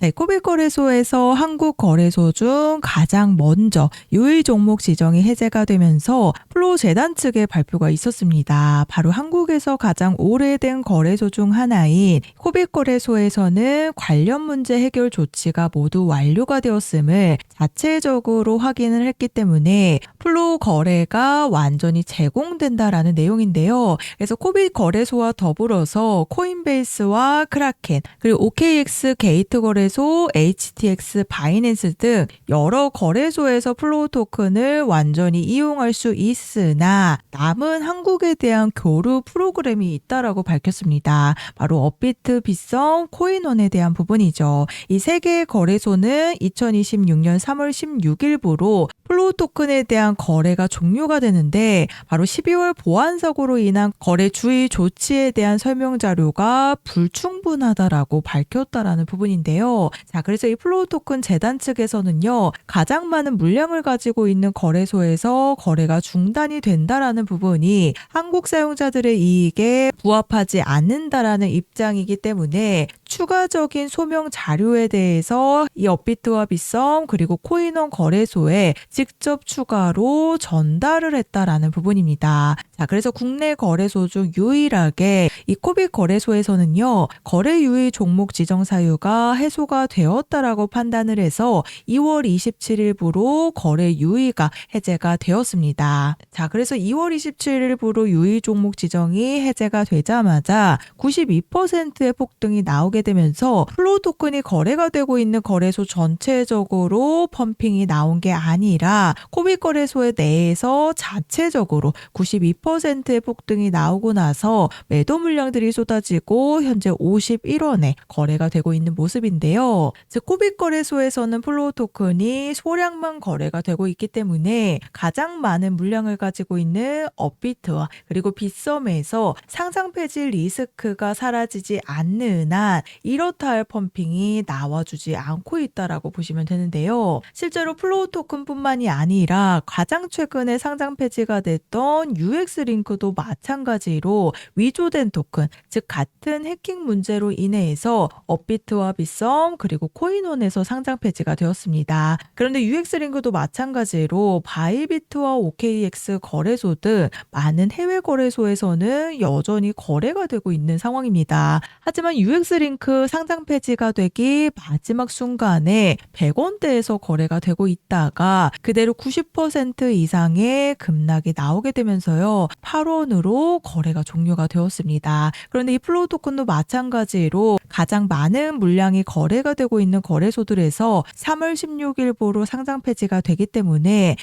네, 코빅거래소에서 한국 거래소 중 가장 먼저 유의 종목 지정이 해제가 되면서 플로우 재단 측의 발표가 있었습니다. 바로 한국에서 가장 오래된 거래소 중 하나인 코빅거래소에서는 관련 문제 해결 조치가 모두 완료가 되었음을 자체적으로 확인을 했기 때문에 플로우 거래가 완전히 제공된다라는 내용인데요. 그래서 코빅거래소와 더불어서 코인베이스와 크라켄 그리고 OKX 게이트 거래소 HTX, 바이낸스 등 여러 거래소에서 플로우 토큰을 완전히 이용할 수 있으나 남은 한국에 대한 교류 프로그램이 있다라고 밝혔습니다. 바로 업비트, 빗썸, 코인원에 대한 부분이죠. 이 세 개의 거래소는 2026년 3월 16일부로 플로우 토큰에 대한 거래가 종료가 되는데 바로 12월 보안 사고로 인한 거래 주의 조치에 대한 설명 자료가 불충분하다라고 밝혔다라는 부분인데요. 자, 그래서 이 플로우 토큰 재단 측에서는요, 가장 많은 물량을 가지고 있는 거래소에서 거래가 중단이 된다라는 부분이 한국 사용자들의 이익에 부합하지 않는다라는 입장이기 때문에 추가적인 소명 자료에 대해서 이 업비트와 빗썸 그리고 코인원 거래소에 직접 추가로 전달을 했다라는 부분입니다. 자, 그래서 국내 거래소 중 유일하게 이 코빅 거래소에서는요, 거래 유의 종목 지정 사유가 해소가 되었다라고 판단을 해서 2월 27일부로 거래 유의가 해제가 되었습니다. 자, 그래서 2월 27일부로 유의 종목 지정이 해제가 되자마자 92%의 폭등이 나오게 되면서 플로우 토큰이 거래가 되고 있는 거래소 전체적으로 펌핑이 나온 게 아니라 코빅 거래소의 내에서 자체적으로 92%의 폭등이 나오고 나서 매도 물량들이 쏟아지고 현재 51원에 거래가 되고 있는 모습인데요. 즉 코빅 거래소에서는 플로우 토큰이 소량만 거래가 되고 있기 때문에 가장 많은 물량을 가지고 있는 업비트와 그리고 빗썸에서 상장 폐지 리스크가 사라지지 않는 한 이렇다 할 펌핑이 나와주지 않고 있다라고 보시면 되는데요. 실제로 플로우 토큰뿐만이 아니라 가장 최근에 상장 폐지가 됐던 UX링크도 마찬가지로 위조된 토큰, 즉 같은 해킹 문제로 인해서 업비트와 빗썸 그리고 코인원에서 상장 폐지가 되었습니다. 그런데 UX링크도 마찬가지로 바이비트와 OKX 거래소 등 많은 해외 거래소에서는 여전히 거래가 되고 있는 상황입니다. 하지만 UX링크 상장 폐지가 되기 마지막 순간에 100원대에서 거래가 되고 있다가 그대로 90% 이상의 급락이 나오게 되면서요. 8원으로 거래가 종료가 되었습니다. 그런데 이 플로우 토큰도 마찬가지로 가장 많은 물량이 거래가 되고 있는 거래소들에서 3월 16일부로 상장 폐지가 되기 때문에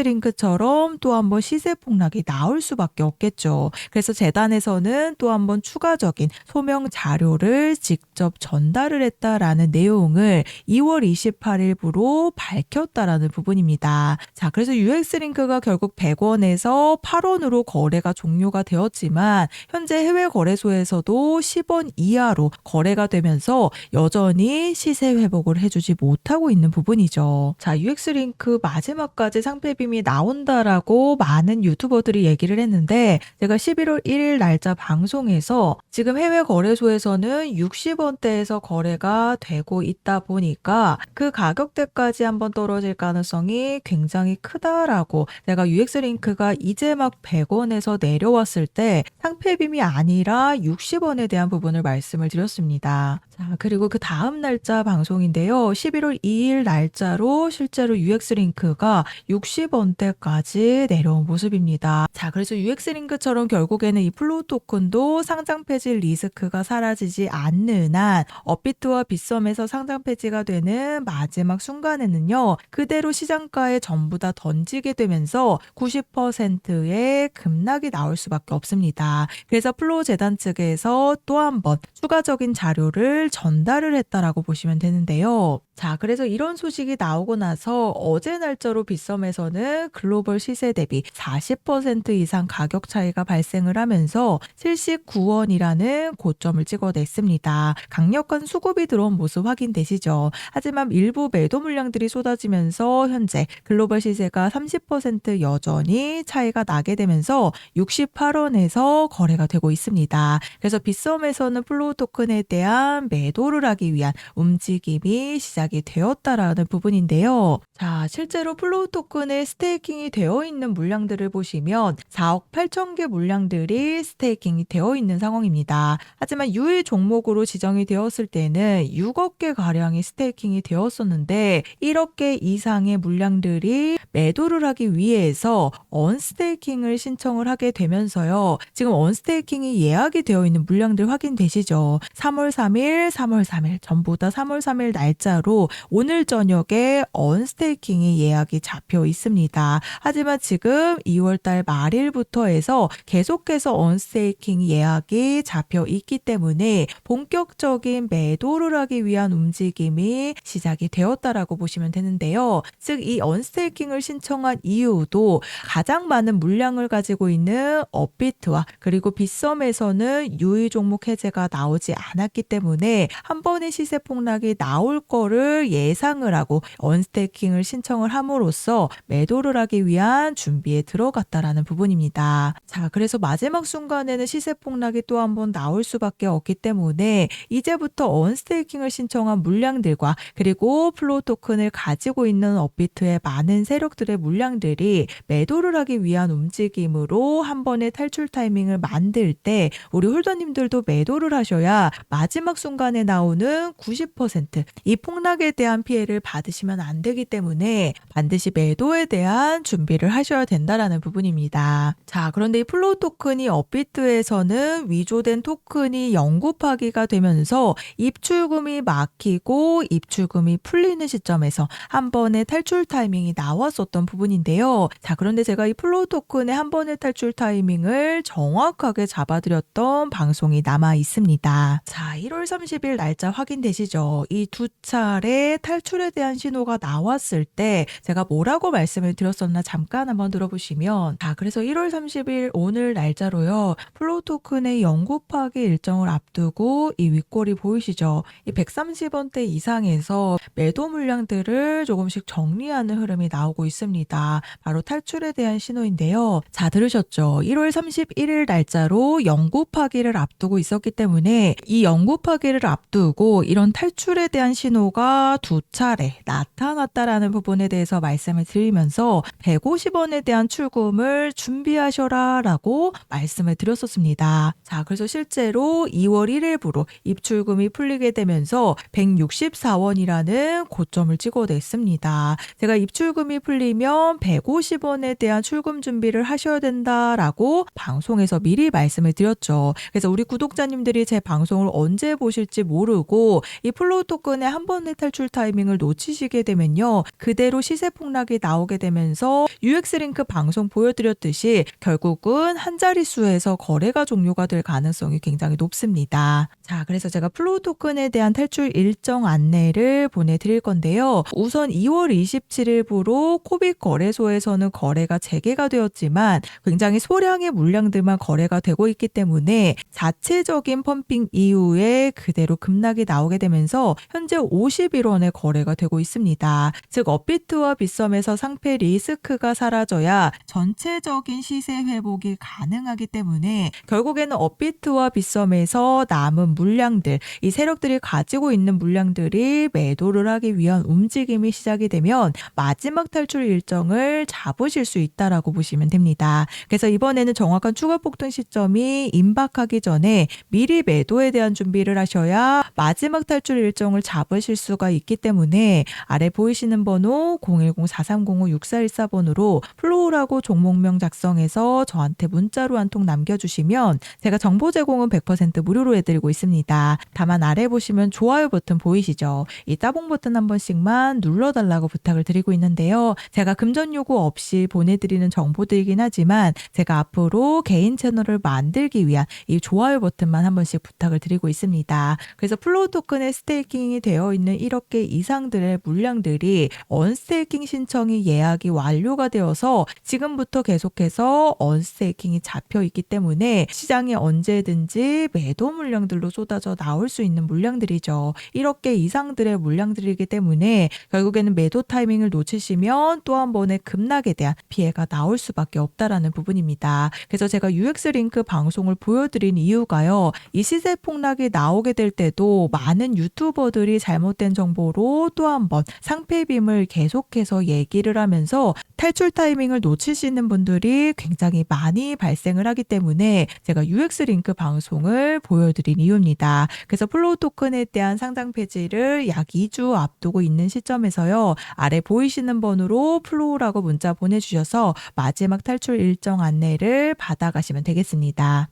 UX링크처럼 또 한번 시세 폭락이 나올 수밖에 없겠죠. 그래서 재단에서는 또 한번 추가적인 소명 자료를 직접 전달을 했다라는 내용을 2월 28일부로 밝혔다라는 부분입니다. 자, 그래서 UX링크가 결국 100원에서 8원으로 거래가 종료가 되었지만 현재 해외 거래소에서도 10원 이하로 거래가 되면서 여전히 시세 회복을 해주지 못하고 있는 부분이죠. 자, UX링크 마지막까지 상패빔이 나온다라고 많은 유튜버들이 얘기를 했는데 제가 11월 1일 날짜 방송에서 지금 해외 거래소에서는 60원대에서 거래가 되고 있다 보니까 그 가격대까지 한번 떨어질 가능성이 굉장히 크다라고 제가 UX링크가 이제 막 100원에서 내려왔을 때 상패빔이 아니라 60원에 대한 부분을 말씀을 드렸습니다. 자, 그리고 그 다음 날짜 방송인데요. 11월 2일 날짜로 실제로 UX링크가 60원대까지 내려온 모습입니다. 자, 그래서 UX링크처럼 결국에는 이 플로우 토큰도 상장 폐지 리스크가 사라지지 않는 한 업비트와 빗썸에서 상장 폐지가 되는 마지막 순간에는요. 그대로 시장가에 전부 다 던지게 되면서 90%의 급락이 나올 수밖에 없습니다. 그래서 플로우 재단 측에서 또 한 번 추가적인 자료를 전달을 했다라고 보시면 되는데요. 자, 그래서 이런 소식이 나오고 나서 어제 날짜로 빗썸에서는 글로벌 시세 대비 40% 이상 가격 차이가 발생을 하면서 79원이라는 고점을 찍어냈습니다. 강력한 수급이 들어온 모습 확인되시죠? 하지만 일부 매도 물량들이 쏟아지면서 현재 글로벌 시세가 30% 여전히 차이가 나게 되면서 68원에서 거래가 되고 있습니다. 그래서 빗썸에서는 플로우 토큰에 대한 매도를 하기 위한 움직임이 시작이 되었다라는 부분인데요. 자, 실제로 플로우 토큰에 스테이킹이 되어 있는 물량들을 보시면 4억 8천 개 물량들이 스테이킹이 되어 있는 상황입니다. 하지만 유의 종목으로 지정이 되었을 때는 6억 개 가량이 스테이킹이 되었었는데 1억 개 이상의 물량들이 매도를 하기 위해서 언스테이킹을 신청을 하게 되면서요. 지금 언스테이킹이 예약이 되어 있는 물량들 확인되시죠? 3월 3일, 3월 3일 전부 다 3월 3일 날짜로 오늘 저녁에 언스테이킹이 예약이 잡혀 있습니다. 하지만 지금 2월달 말일부터 해서 계속해서 언스테이킹 예약이 잡혀 있기 때문에 본격적인 매도를 하기 위한 움직임이 시작이 되었다라고 보시면 되는데요. 즉 이 언스테이킹을 신청한 이유도 가장 많은 물량을 가지고 있는 업비트와 그리고 빗썸에서는 유의 종목 해제가 나오지 않았기 때문에 한 번의 시세 폭락이 나올 거를 예상을 하고 언스테이킹을 신청을 함으로써 매도를 하기 위한 준비에 들어갔다라는 부분입니다. 자, 그래서 마지막 순간에는 시세 폭락이 또 한 번 나올 수밖에 없기 때문에 이제부터 언스테이킹을 신청한 물량들과 그리고 플로우 토큰을 가지고 있는 업비트의 많은 세력들의 물량들이 매도를 하기 위한 움직임으로 한 번의 탈출 타이밍을 만들 때 우리 홀더님들도 매도를 하셔야 마지막 순간에 나오는 90%이 폭락에 대한 피해를 받으시면 안 되기 때문에 반드시 매도에 대한 준비를 하셔야 된다라는 부분입니다. 자, 그런데 이 플로우 토큰이 업비트에서는 위조된 토큰이 영구파기가 되면서 입출금이 막히고 입출금이 풀리는 시점에서 한 번의 탈출 타이밍이 나왔었던 부분인데요. 자, 그런데 제가 이 플로우 토큰의 한 번의 탈출 타이밍을 정확하게 잡아드렸던 방송이 남아 있습니다. 자, 1월 30일 날짜 확인되시죠? 이 두 차례 탈출에 대한 신호가 나왔을 때 제가 뭐라고 말씀을 드렸었나 잠깐 한번 들어보시면, 자, 그래서 1월 30일 오늘 날짜로요. 플로우 토큰의 영구파기 일정을 앞두고 이 윗골이 보이시죠? 이 130원대 이상에서 매도 물량들을 조금씩 정리하는 흐름이 나오고 있습니다. 바로 탈출에 대한 신호인데요. 자, 들으셨죠? 1월 31일 날짜로 영구 파기를 앞두고 있었기 때문에 이 영구 파기를 앞두고 이런 탈출에 대한 신호가 두 차례 나타났다라는 부분에 대해서 말씀을 드리면서 150원에 대한 출금을 준비하셔라 라고 말씀을 드렸었습니다. 자, 그래서 실제로 2월 1일부로 입출금이 풀리게 되면서 164원이라는 고점을 찍어냈습니다. 제가 입출금이 풀리면 150원에 대한 출금 준비를 하셔야 된다라고 방송에서 미리 말씀을 드렸죠. 그래서 우리 구독자님들이 제 방송을 언제 보실지 모르고 이 플로우 토큰의 한 번의 탈출 타이밍을 놓치시게 되면요. 그대로 시세 폭락이 나오게 되면서 UX링크 방송 보여드렸듯이 결국은 한 자릿수에서 거래가 종료가 될 가능성이 굉장히 높습니다. 자, 그래서 제가 플로우 토큰에 대한 탈출 일정 안내를 보내드릴 건데요. 우선 2월 27일부로 코빅 거래소에서는 거래가 재개가 되었지만 굉장히 소량의 물량들만 거래가 되고 있기 때문에 자체적인 펌핑 이후에 그대로 급락이 나오게 되면서 현재 51원에 거래가 되고 있습니다. 즉 업비트와 빗썸에서 상패 리스크가 사라져야 전체적인 시세 회복이 가능하기 때문에 결국에는 업비트와 빗썸에서 남은 물량들, 이 세력들이 가지고 있는 물량들이 매도를 하기 위한 움직임이 시작이 되면 마지막 탈출 일정을 잡으실 수 있다라고 보시면 됩니다. 그래서 이번에는 정확한 추가 폭등 시점이 임박하기 전에 미리 매도에 대한 준비를 하셔야 마지막 탈출 일정을 잡으실 수가 있기 때문에 아래 보이시는 번호 010-4305-6414번으로 플로우라고 종목명 작성해서 저한테 문자로 한 통 남겨주시면 제가 정보 제공은 100% 무료로 해드리고 있습니다. 다만 아래 보시면 좋아요 버튼 보이시죠? 이 따봉 버튼 한 번씩만 눌러달라고 부탁을 드리고 있는데요. 제가 금전 요구 없이 보내드리는 정보들이긴 하지만 제가 앞으로 개인 채널을 만들기 위한 이 좋아요 버튼만 한 번씩 부탁을 드리고 있습니다. 그래서 플로우 토큰에 스테이킹이 되어 있는 이렇게 이상들의 물량들이 언스테이킹 신청이 예약이 완료가 되어서 지금부터 계속해서 언스테이킹이 잡혀 있기 때문에 시장에 언제든지 매도 물량들로 쏟아져 나올 수 있는 물량들이죠. 이렇게 이상들의 물량들이기 때문에 결국에는 매도 타이밍을 놓치시면 또 한 번의 급락에 대한 피해가 나올 수밖에 없다라는 부분입니다. 그래서 제가 UX 링크 방송을 보여드린 이유가요. 이 시세 폭락이 나오게 될 때도 많은 유튜버들이 잘못된 정보로 또 한 번 상패빔을 계속해서 얘기를 하면서 탈출 타이밍을 놓치시는 분들이 굉장히 많이 발생을 하기 때문에 제가 UX 링크 방송을 보여드린 이유입니다. 그래서 플로우 토큰에 대한 상장 폐지를 약 2주 앞두고 있는 시점에서요. 아래 보이시는 번호로 플로우라고 문자 보내주셔서 마지막 탈출 일정 안내를 받아가시면 되겠습니다.